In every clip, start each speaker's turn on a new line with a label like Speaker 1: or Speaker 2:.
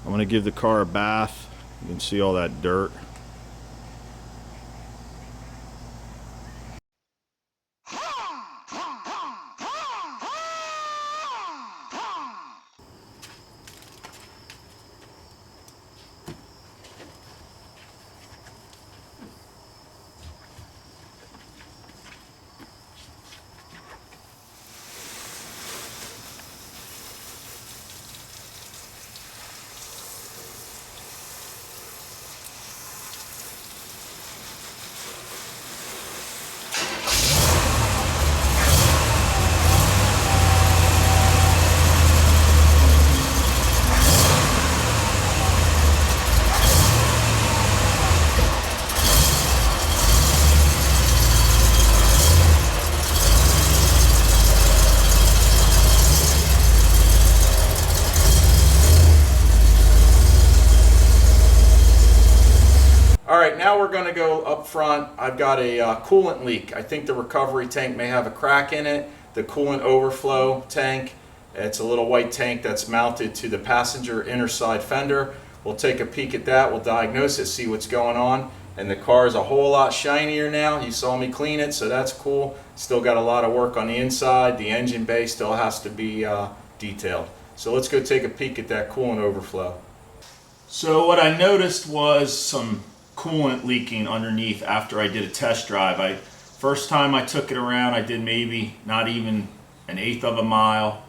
Speaker 1: I'm going to give the car a bath. You can see all that dirt. Alright, now we're going to go up front. I've got a coolant leak. I think the recovery tank may have a crack in it. The coolant overflow tank, it's a little white tank that's mounted to the passenger inner side fender. We'll take a peek at that, we'll diagnose it, see what's going on. And the car is a whole lot shinier now. You saw me clean it, so that's cool. Still got a lot of work on the inside. The engine bay still has to be detailed. So let's go take a peek at that coolant overflow. So what I noticed was some coolant leaking underneath after I did a test drive. First time I took it around, I did maybe not even 1/8 of a mile,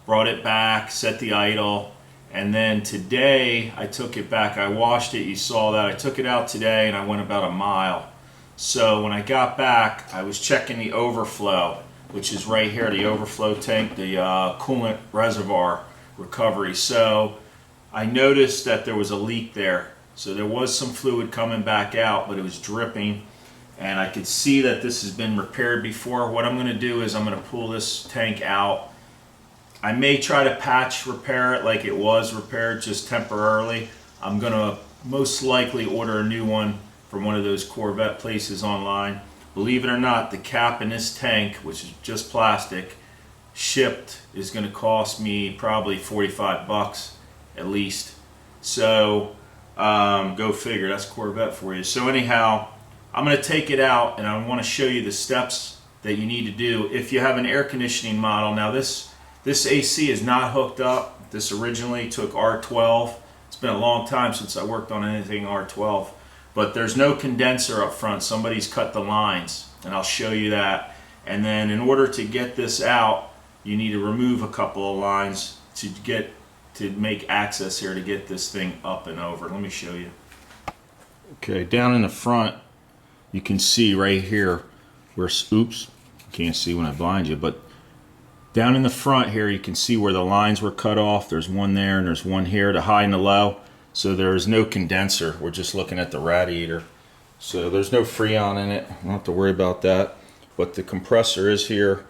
Speaker 1: brought it back, set the idle, and then today I took it back. I washed it, you saw that. I took it out today and I went about 1 mile. So when I got back, I was checking the overflow, which is right here, the overflow tank, the coolant reservoir recovery. So I noticed that there was a leak there. So there was some fluid coming back out, but it was dripping, and I could see that this has been repaired before. What I'm going to do is I'm going to pull this tank out. I may try to patch repair it like it was repaired just temporarily. I'm going to most likely order a new one from one of those Corvette places online. Believe it or not, the cap in this tank, which is just plastic, shipped is going to cost me probably 45 bucks at least. So go figure, that's Corvette for you. So anyhow, I'm going to take it out and I want to show you the steps that you need to do if you have an air conditioning model. Now this AC is not hooked up. This originally took R12. It's been a long time since I worked on anything R12, but there's no condenser up front. Somebody's cut the lines, and I'll show you that. And then in order to get this out, you need to remove a couple of lines to make access here to get this thing up and over. Let me show you. Okay, down in the front, you can see right here where, oops, can't see when I blind you, but down in the front here, you can see where the lines were cut off. There's one there and there's one here, the high and the low. So there's no condenser. We're just looking at the radiator. So there's no Freon in it. I don't have to worry about that. But the compressor is here.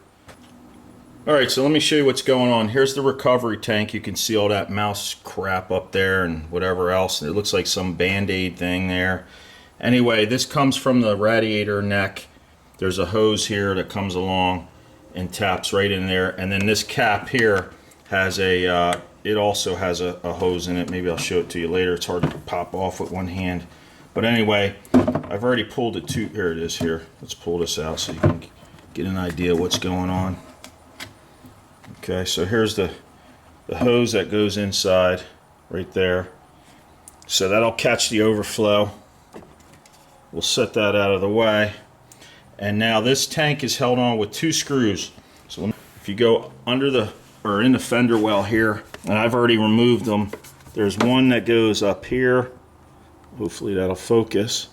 Speaker 1: Alright, so let me show you what's going on. Here's the recovery tank. You can see all that mouse crap up there and whatever else. And it looks like some Band-Aid thing there. Anyway, this comes from the radiator neck. There's a hose here that comes along and taps right in there. And then this cap here has a, it also has a hose in it. Maybe I'll show it to you later. It's hard to pop off with one hand. But anyway, I've already pulled it to, here it is here. Let's pull this out so you can get an idea of what's going on. Okay, so here's the hose that goes inside right there. So that'll catch the overflow. We'll set that out of the way. And now this tank is held on with 2 screws. So if you go under the, or in the fender well here, and I've already removed them, there's one that goes up here. Hopefully that'll focus.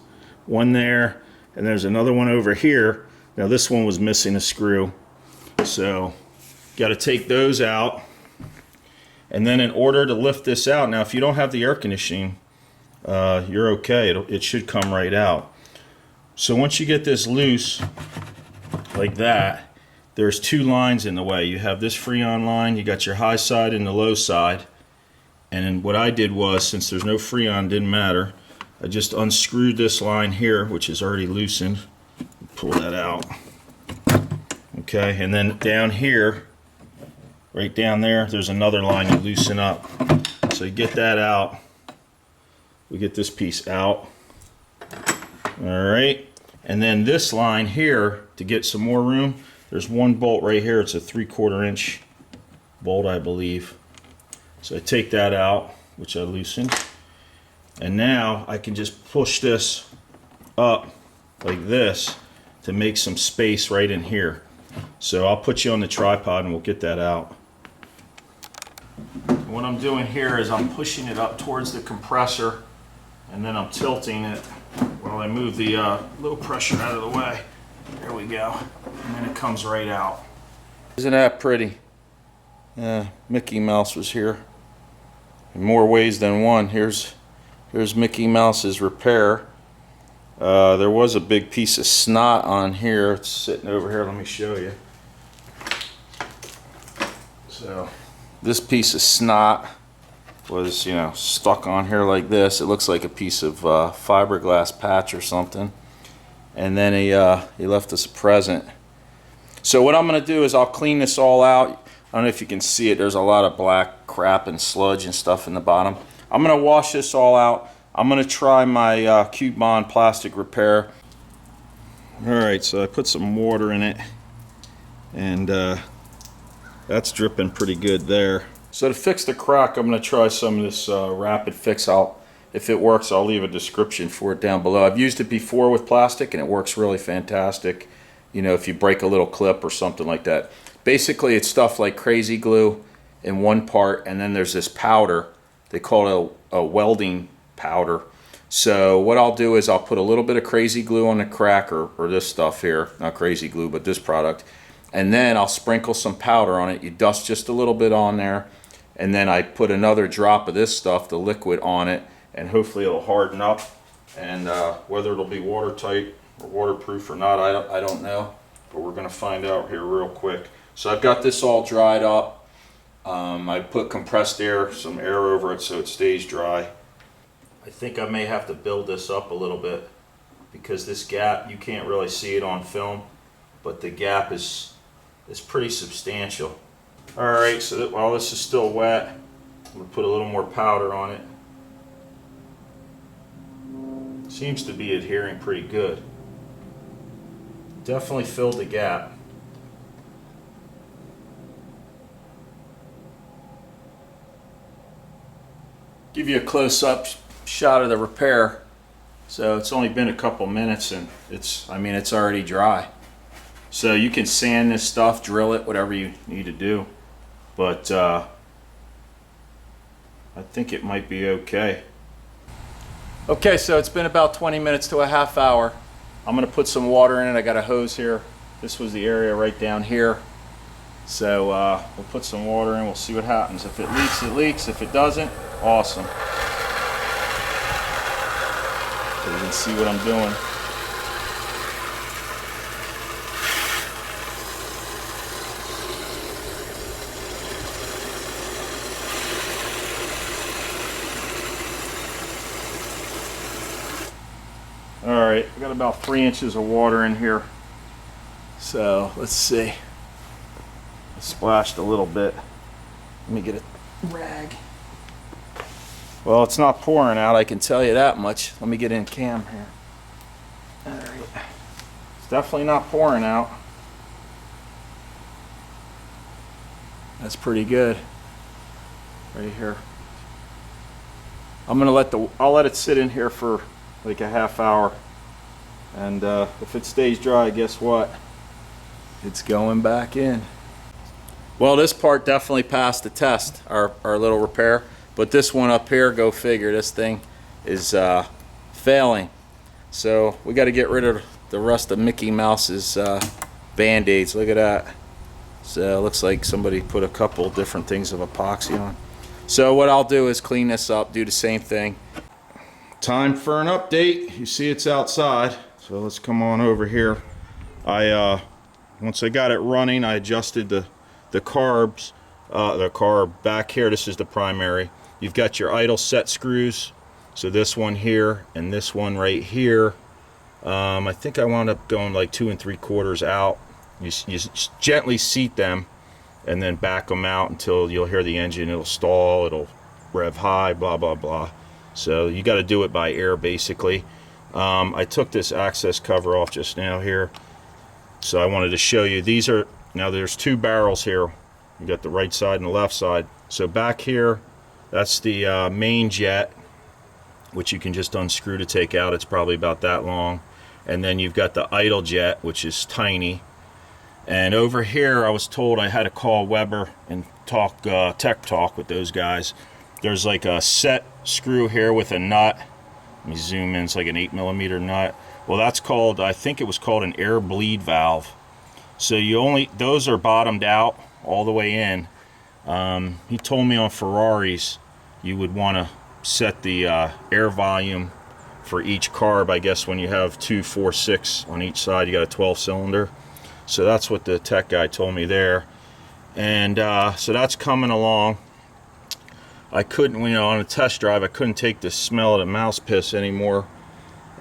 Speaker 1: One there, and there's another one over here. Now this one was missing a screw. So got to take those out. And then in order to lift this out, now if you don't have the air conditioning, you're okay. It should come right out. So once you get this loose like that, there's 2 lines in the way. You have this Freon line, you got your high side and the low side. And then what I did was, since there's no Freon, didn't matter, I just unscrewed this line here, which is already loosened. Pull that out. Okay, and then down here, right down there, there's another line you loosen up. So you get that out. We get this piece out. All right. And then this line here, to get some more room, there's one bolt right here. It's a 3/4 inch bolt, I believe. So I take that out, which I loosened. And now I can just push this up like this to make some space right in here. So I'll put you on the tripod and we'll get that out. What I'm doing here is I'm pushing it up towards the compressor, and then I'm tilting it while I move the low pressure out of the way. There we go. And then it comes right out. Isn't that pretty? Mickey Mouse was here in more ways than one. Here's Mickey Mouse's repair. There was a big piece of snot on here. It's sitting over here. Let me show you. So this piece of snot was, you know, stuck on here like this. It looks like a piece of fiberglass patch or something. And then he left us a present. So what I'm going to do is I'll clean this all out. I don't know if you can see it. There's a lot of black crap and sludge and stuff in the bottom. I'm going to wash this all out. I'm going to try my Cube Bond plastic repair. Alright, so I put some water in it, and that's dripping pretty good there. So to fix the crack, I'm going to try some of this rapid fix. If it works, I'll leave a description for it down below. I've used it before with plastic and it works really fantastic. You know, if you break a little clip or something like that. Basically, it's stuff like crazy glue in one part, and then there's this powder. They call it a welding powder. So what I'll do is I'll put a little bit of crazy glue on the crack, or this stuff here, not crazy glue, but this product, and then I'll sprinkle some powder on it. You dust just a little bit on there, and then I put another drop of this stuff, the liquid, on it, and hopefully it'll harden up. And whether it'll be watertight or waterproof or not, I don't know, but we're going to find out here real quick. So I've got this all dried up. I put compressed air, some air over it so it stays dry. I think I may have to build this up a little bit because this gap, you can't really see it on film, but the gap is pretty substantial. Alright, so while this is still wet, I'm going to put a little more powder on it. Seems to be adhering pretty good. Definitely filled the gap. Give you a close-up shot of the repair. So it's only been a couple minutes and it's already dry. So you can sand this stuff, drill it, whatever you need to do. But I think it might be okay. Okay, so it's been about 20 minutes to a half hour. I'm going to put some water in it. I got a hose here. This was the area right down here. So we'll put some water in. We'll see what happens. If it leaks, it leaks. If it doesn't, awesome. So you can see what I'm doing. Alright, I got about 3 inches of water in here. So let's see. I splashed a little bit. Let me get a rag. Well, it's not pouring out, I can tell you that much. Let me get in cam here. Alright. It's definitely not pouring out. That's pretty good. Right here. I'll let it sit in here for like a half hour, and if it stays dry, guess what? It's going back in. Well, this part definitely passed the test, our little repair, but this one up here, go figure, this thing is failing. So we got to get rid of the rest of Mickey Mouse's band-aids. Look at that. So it looks like somebody put a couple different things of epoxy on. So what I'll do is clean this up, do the same thing. Time for an update. You see it's outside, so let's come on over here. Once I got it running, I adjusted the carb back here. This is the primary. You've got your idle set screws, so this one here and this one right here. I think I wound up going like 2 3/4 out. You gently seat them and then back them out until you'll hear the engine. It'll stall, it'll
Speaker 2: rev high, blah blah blah. So you got to do it by air basically. I took this access cover off just now here, so I wanted to show you. These are, now there's two barrels here. You got the right side and the left side. So back here, that's the main jet, which you can just unscrew to take out. It's probably about that long. And then you've got the idle jet, which is tiny. And over here, I was told I had to call Weber and talk tech talk with those guys. There's like a set screw here with a nut. Let me zoom in. It's like an 8mm nut. Well, that's called, I think it was called an air bleed valve. So those are bottomed out all the way in. He told me on Ferraris you would want to set the air volume for each carb. I guess when you have 2, 4, 6 on each side, you got a 12 cylinder. So that's what the tech guy told me there. And so that's coming along. I couldn't, on a test drive, I couldn't take the smell of the mouse piss anymore.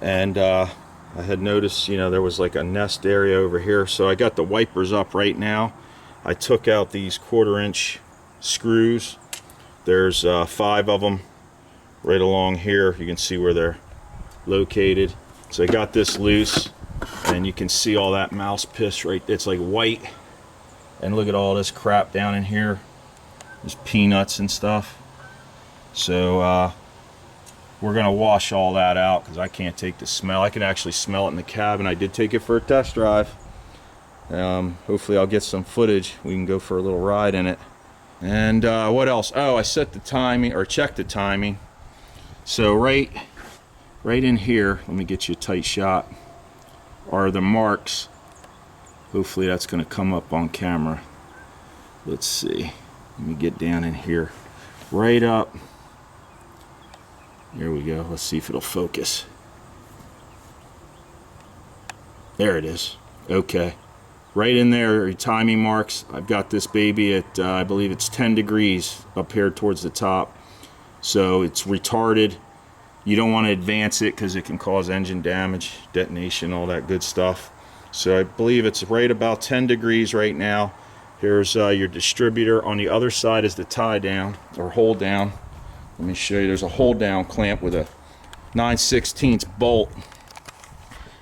Speaker 2: And I had noticed, there was like a nest area over here. So I got the wipers up right now. I took out these 1/4-inch screws. There's 5 of them right along here. You can see where they're located. So I got this loose, and you can see all that mouse piss right there. It's like white. And look at all this crap down in here. There's peanuts and stuff. So we're gonna wash all that out because I can't take the smell. I can actually smell it in the cabin. I did take it for a test drive. Hopefully I'll get some footage. We can go for a little ride in it. And what else? Oh, I set the timing, or checked the timing. So right in here, let me get you a tight shot, are the marks. Hopefully that's going to come up on camera. Let's see. Let me get down in here. Right up. There we go. Let's see if it'll focus. There it is. Okay. Right in there are your timing marks. I've got this baby at, I believe it's 10 degrees up here towards the top. So it's retarded. You don't want to advance it because it can cause engine damage, detonation, all that good stuff. So I believe it's right about 10 degrees right now. Here's your distributor. On the other side is the tie down, or hold down. Let me show you. There's a hold down clamp with a 9/16 bolt,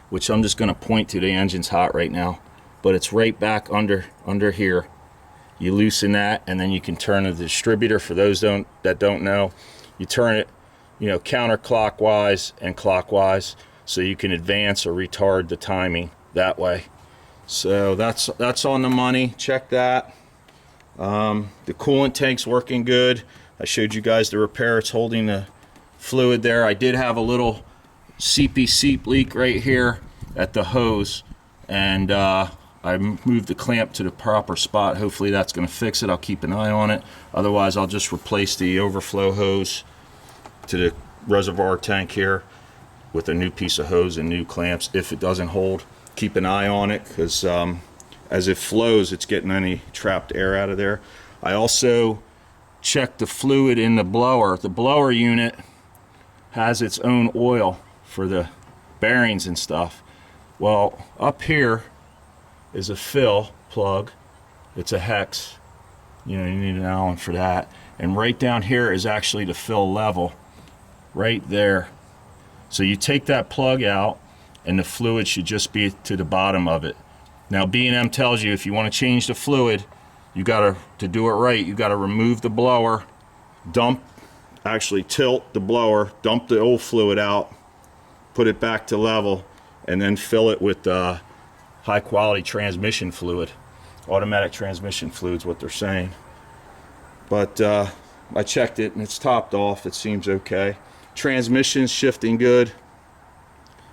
Speaker 2: which I'm just going to point to. The engine's hot right now, but it's right back under here. You loosen that, and then you can turn the distributor. For those that don't know, you turn it, counterclockwise and clockwise, so you can advance or retard the timing that way. So that's on the money. Check that. The coolant tank's working good. I showed you guys the repair. It's holding the fluid there. I did have a little seepy seep leak right here at the hose, and I moved the clamp to the proper spot. Hopefully that's going to fix it. I'll keep an eye on it. Otherwise, I'll just replace the overflow hose to the reservoir tank here with a new piece of hose and new clamps if it doesn't hold. Keep an eye on it, because as it flows, it's getting any trapped air out of there. I also checked the fluid in the blower. The blower unit has its own oil for the bearings and stuff. Well, up here is a fill plug. It's a hex. You need an Allen for that. And right down here is actually the fill level, right there. So you take that plug out, and the fluid should just be to the bottom of it. Now, B&M tells you if you want to change the fluid, you got to do it right, you got to remove the blower, tilt the blower, dump the old fluid out, put it back to level, and then fill it with high quality transmission fluid. Automatic transmission fluid's what they're saying. But I checked it and it's topped off. It seems okay. Transmission's shifting good.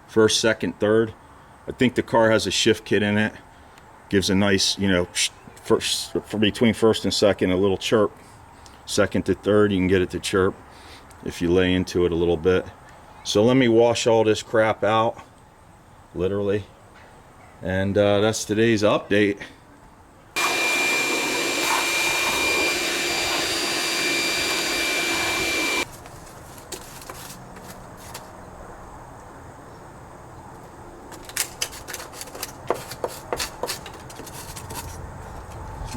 Speaker 2: First, second, third. I think the car has a shift kit in it. Gives a nice, for between first and second, a little chirp. Second to third, you can get it to chirp if you lay into it a little bit. So let me wash all this crap out, literally. And that's today's update.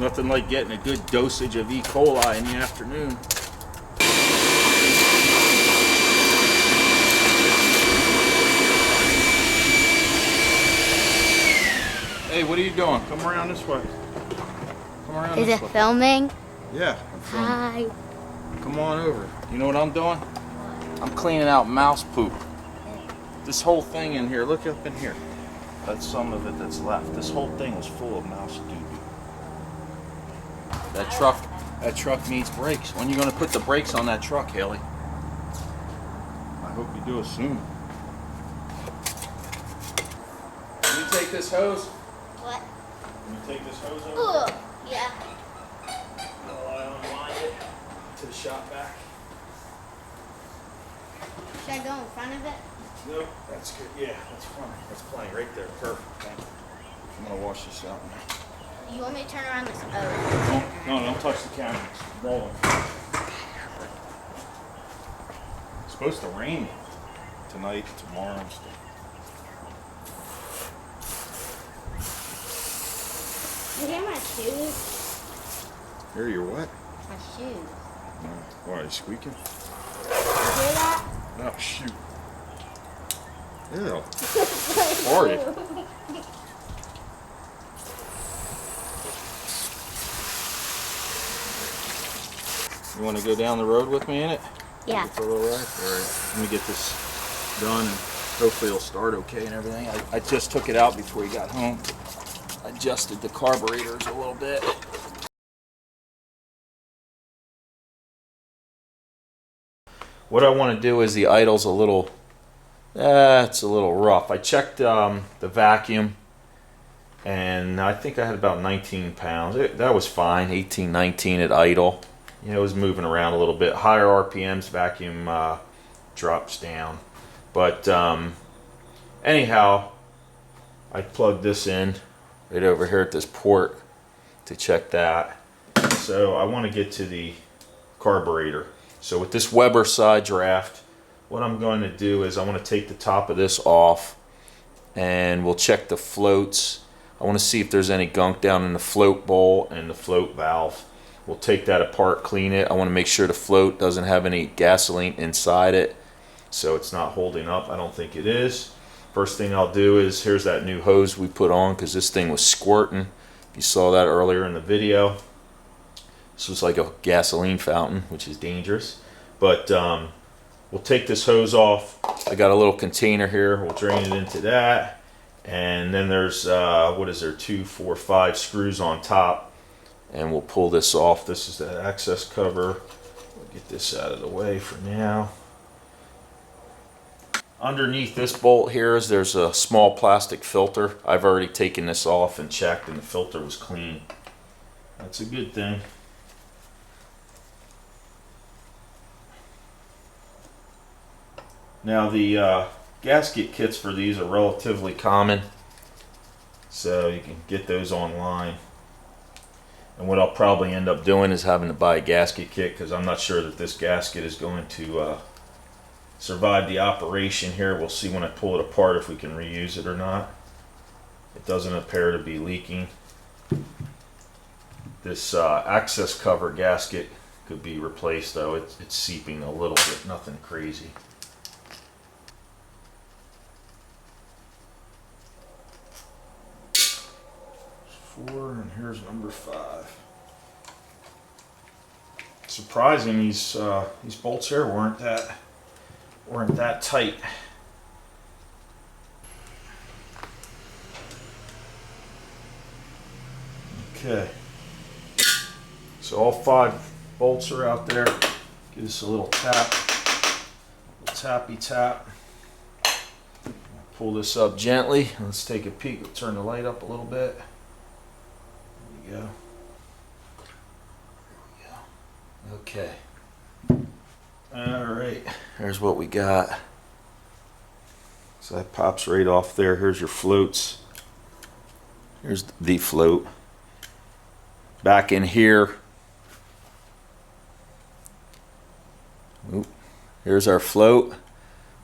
Speaker 2: Nothing like getting a good dosage of E. coli in the afternoon. on, come around this way. Come around
Speaker 3: Is
Speaker 2: this
Speaker 3: it
Speaker 2: way.
Speaker 3: filming?
Speaker 2: Yeah, I'm filming.
Speaker 3: Hi.
Speaker 2: Come on over. You know what I'm doing? I'm cleaning out mouse poop. This whole thing in here, look up in here. That's some of it that's left. This whole thing was full of mouse doo-doo. That truck needs brakes. When are you going to put the brakes on that truck, Haley? I hope you do it soon. Can you take this hose?
Speaker 3: What?
Speaker 2: Can you take this hose over?
Speaker 3: Oh, yeah.
Speaker 2: While I unwind it to the shop back.
Speaker 3: Should I go in front of it?
Speaker 2: Nope, that's good. Yeah, that's fine. That's plenty right there. Perfect. Thank you. I'm going to wash this out now.
Speaker 3: You want me to turn around this? Oh.
Speaker 2: No, don't touch the camera. It's rolling. It's supposed to rain tonight, tomorrow, and stuff.
Speaker 3: You hear my shoes?
Speaker 2: Hear your what?
Speaker 3: My shoes.
Speaker 2: Why, are you squeaking?
Speaker 3: You hear that?
Speaker 2: Oh, shoot. Ew. Farted. You want to go down the road with me in it?
Speaker 3: Yeah.
Speaker 2: For a little ride? All right. Let me get this done and hopefully it'll start okay and everything. I just took it out before you got home. Adjusted the carburetors a little bit. What I want to do is the idle's a little, it's a little rough. I checked the vacuum and I think I had about 19 pounds. That was fine, 18, 19 at idle. You know, it was moving around a little bit. Higher RPMs, vacuum drops down. But anyhow, I plugged this in right over here at this port to check that. So I want to get to the carburetor. So with this Weber side draft, what I'm going to do is I want to take the top of this off and we'll check the floats. I want to see if there's any gunk down in the float bowl and the float valve. We'll take that apart, clean it. I want to make sure the float doesn't have any gasoline inside it, so it's not holding up. I don't think it is. First thing I'll do is, here's that new hose we put on because this thing was squirting. You saw that earlier in the video. This was like a gasoline fountain, which is dangerous. But we'll take this hose off. I got a little container here. We'll drain it into that. And then there's, what is there, 2, 4, 5 screws on top. And we'll pull this off. This is the access cover. We'll get this out of the way for now. Underneath this bolt here there's a small plastic filter. I've already taken this off and checked and the filter was clean. That's a good thing. Now the gasket kits for these are relatively common, so you can get those online. And what I'll probably end up doing is having to buy a gasket kit because I'm not sure that this gasket is going to survive the operation here. We'll see when I pull it apart if we can reuse it or not. It doesn't appear to be leaking. This access cover gasket could be replaced though. It's seeping a little bit, nothing crazy. There's 4 and here's number 5. Surprising these bolts here weren't that tight. Okay. So all 5 bolts are out there. Give us a little tap. Tappy tap. Pull this up gently. Let's take a peek. We'll turn the light up a little bit. There we go. Okay. Alright. There's what we got. So that pops right off there. Here's your floats. Here's the float. Back in here. Oop. Here's our float.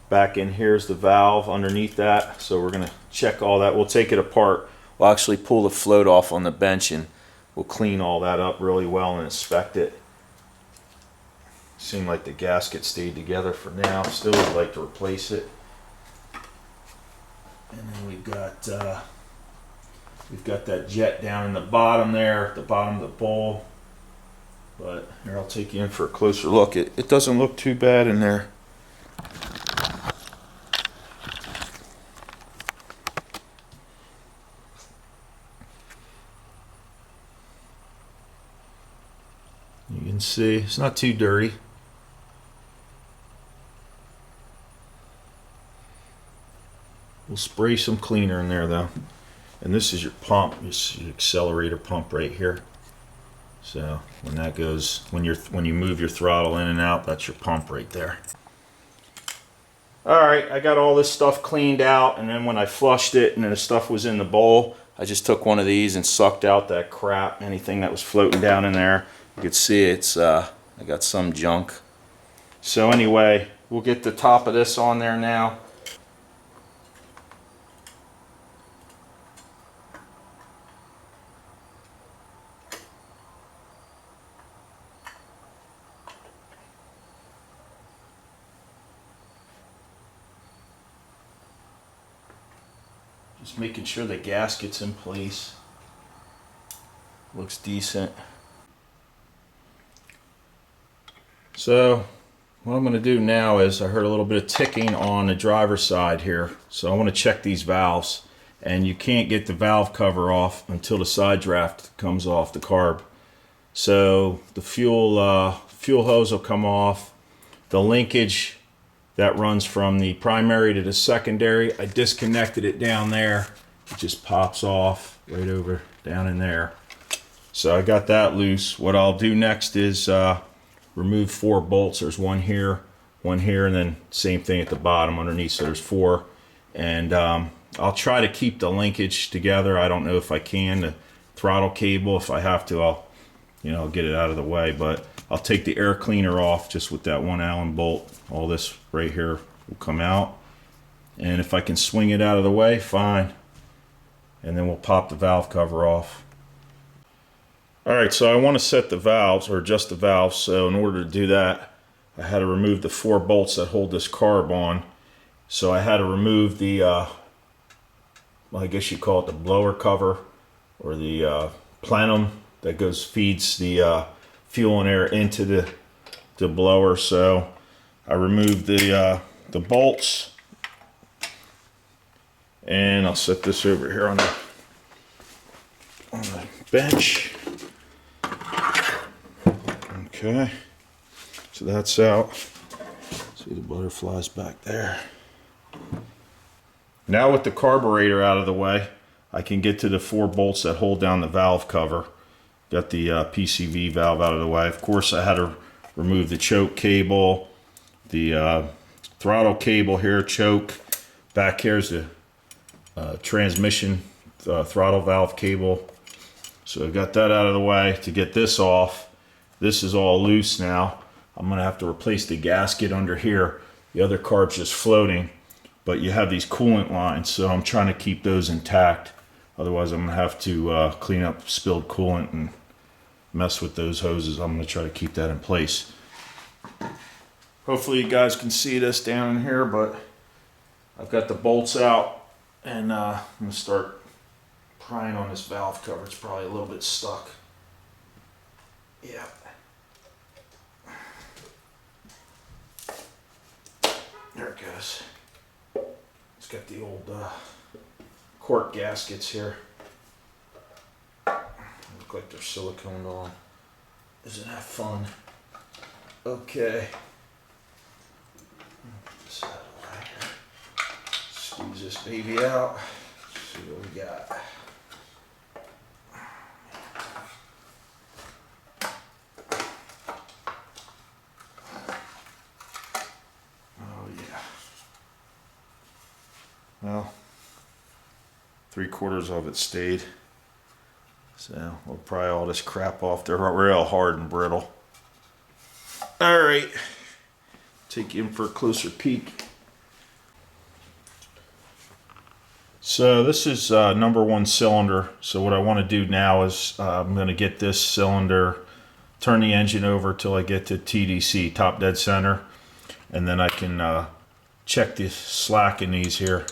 Speaker 2: Back in here's the valve underneath that. So we're going to check all that. We'll take it apart. We'll actually pull the float off on the bench and we'll clean all that up really well and inspect it. Seemed like the gasket stayed together for now. Still would like to replace it. And then we've We've got that jet down in the bottom there, at the bottom of the bowl. But here, I'll take you in for a closer look. It doesn't look too bad in there. You can see it's not too dirty. We'll spray some cleaner in there though. And this is your pump, this is your accelerator pump right here. So when that goes, when you move your throttle in and out, that's your pump right there. All right, I got all this stuff cleaned out, and then when I flushed it and the stuff was in the bowl, I just took one of these and sucked out that crap, anything that was floating down in there. You can see it's I got some junk. So anyway, we'll get the top of this on there now. Just making sure the gasket's in place. Looks decent. So what I'm going to do now is, I heard a little bit of ticking on the driver's side here. So I want to check these valves. And you can't get the valve cover off until the side draft comes off the carb. So the fuel hose will come off. The linkage that runs from the primary to the secondary, I disconnected it down there. It just pops off right over down in there. So I got that loose. What I'll do next is remove 4 bolts. There's one here, and then same thing at the bottom underneath. So there's 4. And I'll try to keep the linkage together. I don't know if I can. The throttle cable, if I have to, I'll get it out of the way. But I'll take the air cleaner off just with that 1 Allen bolt. All this right here will come out. And if I can swing it out of the way, fine. And then we'll pop the valve cover off. All right, so I want to set the valves, or adjust the valves. So in order to do that, I had to remove the 4 bolts that hold this carb on. So I had to remove the, well, I guess you call it the blower cover, or the plenum that feeds the fuel and air into the blower. So I removed the bolts, and I'll set this over here on the bench. Okay, so that's out. See the butterflies back there. Now with the carburetor out of the way, I can get to the 4 bolts that hold down the valve cover. Got the PCV valve out of the way. Of course, I had to remove the choke cable, the throttle cable here, choke. Back here's the transmission throttle valve cable. So I got that out of the way. To get this off, this is all loose now. I'm going to have to replace the gasket under here. The other carb's just floating, but you have these coolant lines, so I'm trying to keep those intact. Otherwise, I'm going to have to clean up spilled coolant and mess with those hoses. I'm going to try to keep that in place. Hopefully you guys can see this down in here, but I've got the bolts out, and I'm going to start prying on this valve cover. It's probably a little bit stuck. Yeah. There it goes. It's got the old cork gaskets here. Look like they're silicone on. Isn't that fun? Okay. Squeeze this baby out. See what we got. Oh yeah. Well, 3/4 of it stayed. So we'll pry all this crap off. They're real hard and brittle. All right, take you in for a closer peek. So this is #1 cylinder. So what I want to do now is I'm going to get this cylinder, turn the engine over till I get to TDC, top dead center, and then I can check the slack in these here,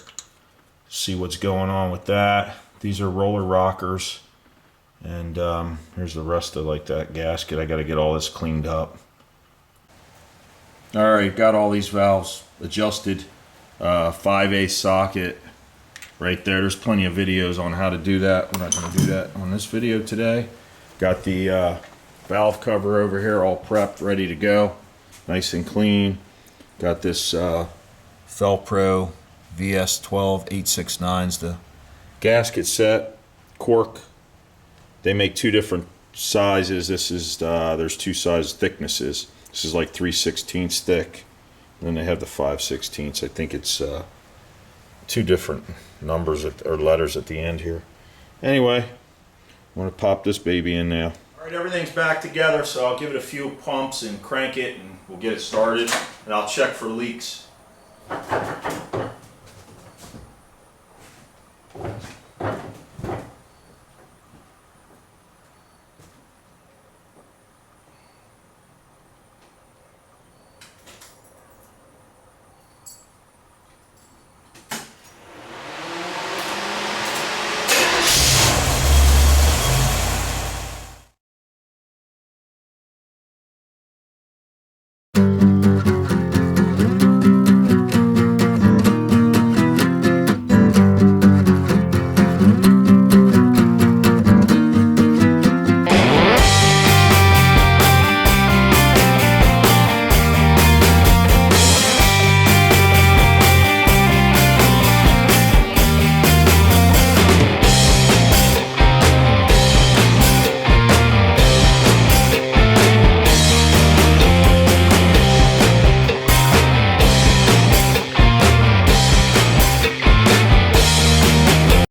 Speaker 2: see what's going on with that. These are roller rockers. And here's the rest of like that gasket. I got to get all this cleaned up. All right, got all these valves adjusted. 5/8 socket right there. There's plenty of videos on how to do that. We're not going to do that on this video today. Got the valve cover over here all prepped, ready to go. Nice and clean. Got this Felpro VS12 869's the gasket set. Cork. They make two different sizes. This is there's two size thicknesses. This is like 3/16 thick, and then they have the 5/16. I think it's two different numbers or letters at the end here. Anyway, I'm gonna pop this baby in now. All right, everything's back together, so I'll give it a few pumps and crank it, and we'll get it started. And I'll check for leaks.